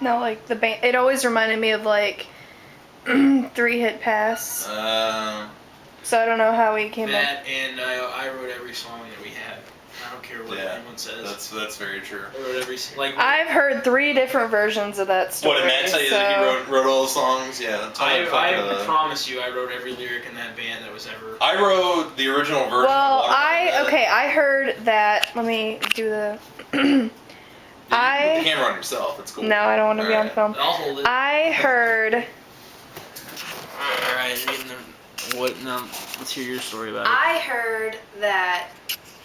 No, like the band. It always reminded me of like 3-Hit Pass. So I don't know how we came up. That and I wrote every song that we have. I don't care what anyone says. That's very true. I wrote every I've heard 3 different versions of that story. What, did Matt tell you that he wrote all the songs? Yeah. I promise you, I wrote every lyric in that band that was ever. I wrote the original version. Well, I heard that. Let me do the. You put the camera on yourself. It's cool. No, I don't want to be on film. I'll hold it. I heard. Alright, no, let's hear your story about it. I heard that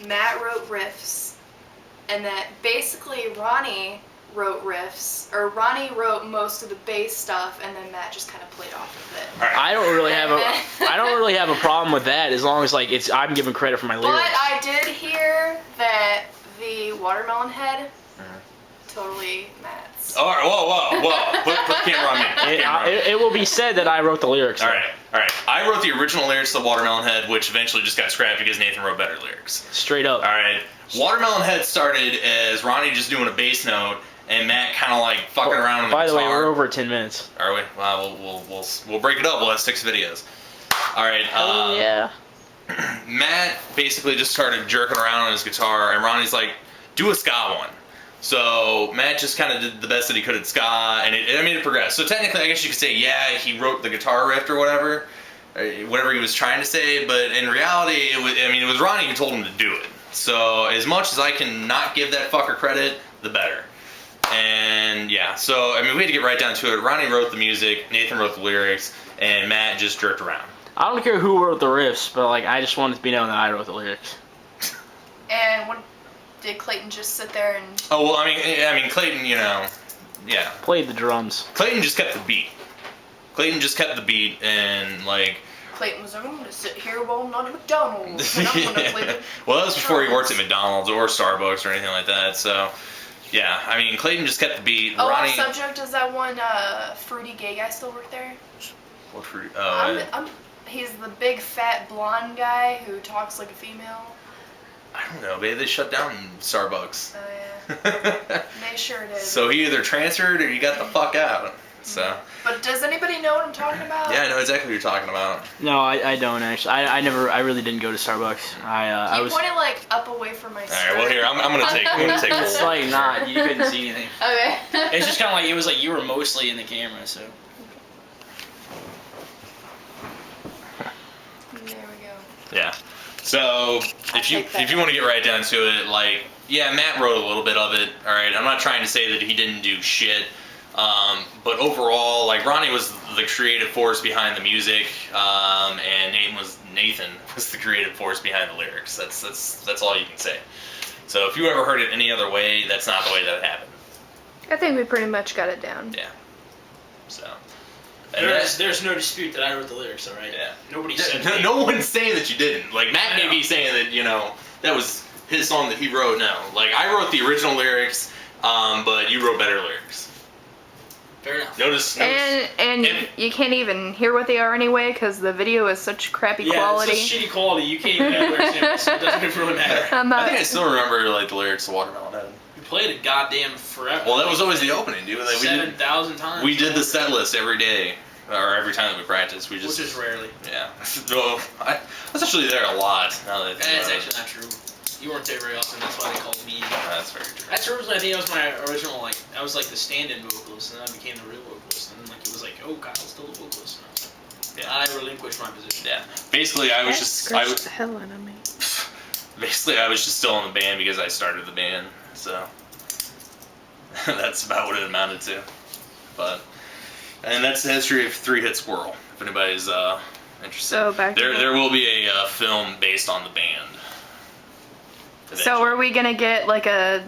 Matt wrote riffs, and that basically Ronnie wrote riffs, or Ronnie wrote most of the bass stuff, and then Matt just kind of played off of it. Right. I don't really have a problem with that as long as like I'm giving credit for my lyrics. But I did hear that the Watermelon Head totally Matt's. All right, whoa. Put the camera on me. It will be said that I wrote the lyrics. All right. I wrote the original lyrics to Watermelon Head, which eventually just got scrapped because Nathan wrote better lyrics. Straight up. All right. Watermelon Head started as Ronnie just doing a bass note, and Matt kind of like fucking around on the guitar. By the way, we're over 10 minutes. Are we? Well, we'll break it up. We'll have 6 videos. All right. Yeah. Matt basically just started jerking around on his guitar, and Ronnie's like, do a ska one. So Matt just kind of did the best that he could at ska, and it progressed. So technically, I guess you could say, yeah, he wrote the guitar riff or whatever he was trying to say. But in reality, it was Ronnie who told him to do it. So as much as I can not give that fucker credit, the better. And yeah, so we had to get right down to it. Ronnie wrote the music, Nathan wrote the lyrics, and Matt just jerked around. I don't care who wrote the riffs, but like I just wanted to be known that I wrote the lyrics. And what did Clayton just sit there and? Oh well, I mean Clayton, yeah. Played the drums. Clayton just kept the beat. And like. Clayton was like, I'm gonna sit here while I'm not at McDonald's, and I'm gonna play the. Well, that was before he worked at McDonald's or Starbucks or anything like that. So, yeah, Clayton just kept the beat. Oh, Ronnie. off subject, does that one fruity gay guy still work there? What fruity? Oh, he's the big fat blonde guy who talks like a female. I don't know, babe. They shut down Starbucks. Oh yeah. They sure did. So he either transferred or he got the fuck out. So. But does anybody know what I'm talking about? Yeah, I know exactly what you're talking about. No, I don't actually. I really didn't go to Starbucks. I was pointed like up away from my skirt. All right, well here I'm gonna take. It's like not. You couldn't see anything. Okay. It's just kind of like it was like you were mostly in the camera, so. There we go. Yeah. So if you want to get right down to it, like yeah, Matt wrote a little bit of it. All right, I'm not trying to say that he didn't do shit. But overall, like Ronnie was the creative force behind the music, and Nathan was the creative force behind the lyrics. That's all you can say. So if you ever heard it any other way, that's not the way that it happened. I think we pretty much got it down. Yeah. So. There's no dispute that I wrote the lyrics, all right? Yeah. Nobody said. No one's saying that you didn't. Like Matt may be saying that that was his song that he wrote. No, like I wrote the original lyrics, but you wrote better lyrics. Fair enough. Notice and you can't even hear what they are anyway because the video is such crappy quality. Yeah, it's such shitty quality. You can't even have lyrics, so it doesn't really matter. I think I still remember like the lyrics to Watermelon Head. We played it goddamn forever. Well, that was always the opening, dude. Like, 7,000 times. We did the set list every day, or every time that we practiced. Which is rarely. Yeah. No, I was actually there a lot. Now that that's actually not true. You weren't there very often, that's why they called me. That's very true. That's originally, I think that was my original, like, I was like the stand-in vocalist, and then I became the real vocalist, and then like it was like, oh, Kyle's still the vocalist now. Yeah. I relinquished my position. Yeah. Basically, I was the hell out of me. Basically, I was just still in the band because I started the band, so that's about what it amounted to. And that's the history of 3-Hit Squirrel. If anybody's interested. So back there will be a film based on the band. So are we gonna get like a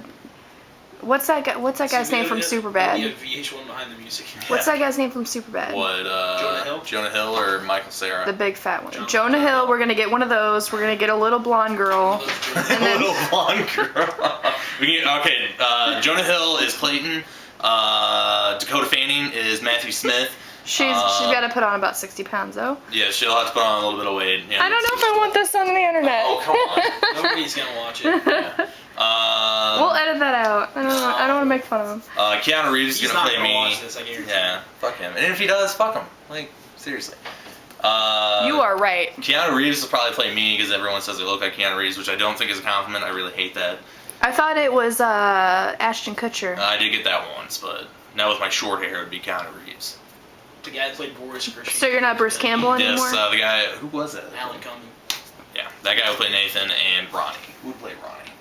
what's that guy's name from Superbad? Yeah, VH1 behind the music. What's that guy's name from Superbad? What Jonah Hill or Michael Cera? The big fat one. Jonah Hill. We're gonna get one of those. We're gonna get a little blonde girl. Little blonde girl. Okay. Jonah Hill is Clayton. Dakota Fanning is Matthew Smith. She's got to put on about 60 pounds though. Yeah, she'll have to put on a little bit of weight. Yeah, I don't know if I want this on the internet. Oh, come on. Nobody's gonna watch it. Yeah. We'll edit that out. I I don't want to make fun of him. Keanu Reeves is He's gonna not play gonna me. watch this, I guarantee. Yeah, fuck him. And if he does, fuck him. Like, seriously. You are right. Keanu Reeves will probably play me because everyone says I look like Keanu Reeves, which I don't think is a compliment. I really hate that. I thought it was Ashton Kutcher. I did get that once, but now with my short hair, it would be Keanu Reeves. The guy that played Boris Christian. So you're not Bruce Campbell anymore? Yes, the guy. Who was that? Alan Cumming. Yeah, that guy would play Nathan and Ronnie. Who would play Ronnie?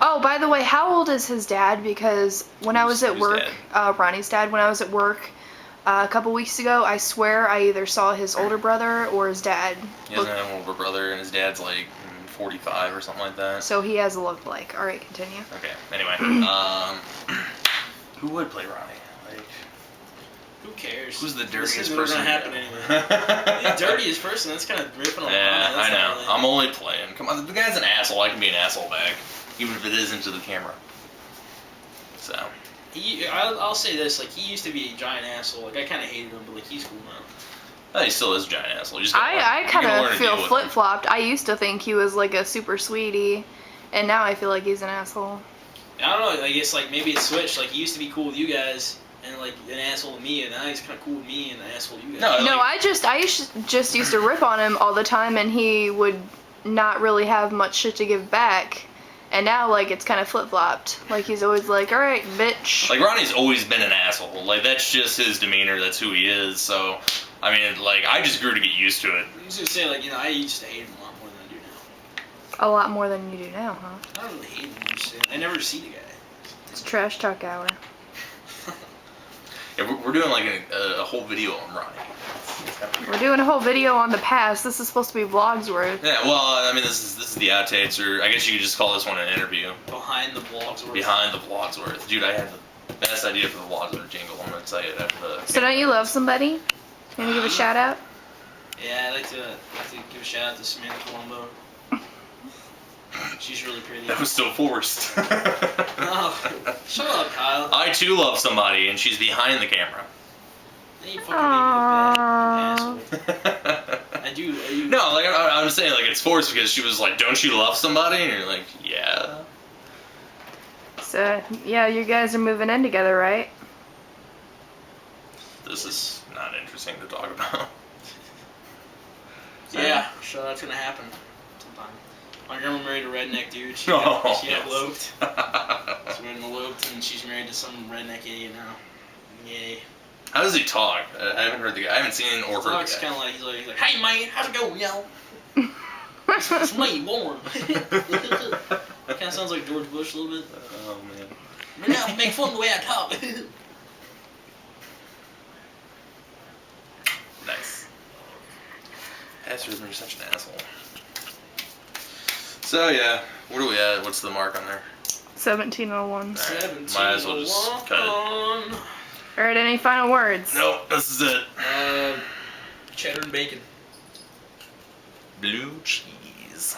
Oh, by the way, how old is his dad? Because when I was at Who's work, Ronnie's dad, when I was at work a couple weeks ago, I swear I either saw his older brother or his dad. He doesn't have an older brother, and his dad's like 45 or something like that. So he has a look-alike. All right, continue. Okay. Anyway, who would play Ronnie? Like, who cares? who's the dirtiest This isn't person? gonna happen anyway. The dirtiest person. That's kind of ripping on. Yeah, Ronnie. I That's know. not really- I'm only playing. Come on, the guy's an asshole. I can be an asshole back, even if it isn't to the camera. So. I'll say this, like, he used to be a giant asshole. Like, I kind of hated him, but, like, he's cool now. Oh, he still is a giant asshole. You just gotta learn- I you kind gotta learn of to feel deal with him. flip-flopped. I used to think he was like a super sweetie, and now I feel like he's an asshole. I don't know, I guess, like, maybe it's switched. Like, he used to be cool with you guys, and, like, an asshole to me, and now he's kind of cool with me and an asshole to you guys. No, No, I just used to rip on him all the time, and he would not really have much shit to give back. And now, like, it's kind of flip-flopped. Like, he's always like, all right, bitch. Like, Ronnie's always been an asshole. Like, that's just his demeanor. That's who he is. So, I mean, like, I just grew to get used to it. I was gonna say, like, you know, I used to hate him a lot more than I do now. A lot more than you do now, huh? I don't really hate him. I never see the guy. It's trash talk hour. Yeah, we're doing, like, a whole video on Ronnie. We're doing a whole video on the past. This is supposed to be vlogs worth. Yeah, well, I mean, this is the outtakes, or I guess you could just call this one an interview. Behind the blogs. Behind the Vlogsworth. Dude, I had the best idea for the Vlogsworth jingle. I'm gonna tell you that. So don't you love somebody? You wanna give a shout out? Yeah, I'd like to give a shout out to Samantha Colombo. She's really pretty. That was so forced. Oh, shut up, Kyle. I too love somebody, and she's behind the camera. Then you fucking made me a bad asshole. I do. No, like I'm saying, like it's forced because she was like, "Don't you love somebody?" And you're like, "Yeah." So yeah, you guys are moving in together, right? This is not interesting to talk about. Yeah, sure, that's gonna happen sometime. My grandma married a redneck dude. She Oh, she yes. eloped. So we're eloped, and she's married to some redneck idiot now. Yay. How does he talk? I haven't heard the guy. I haven't seen or heard the Talks guy. kind of like he's like, "Hey man, how's it going, yo? It's me, Warren." Kind of sounds like George Bush a little bit. Oh man. But now make fun of the way I talk. Nice. Pastor, you're such an asshole. So yeah, what are we at? What's the mark on there? 1701. Alright, might as well just cut it. All right, any final words? Nope, this is it. Cheddar and bacon. Blue cheese.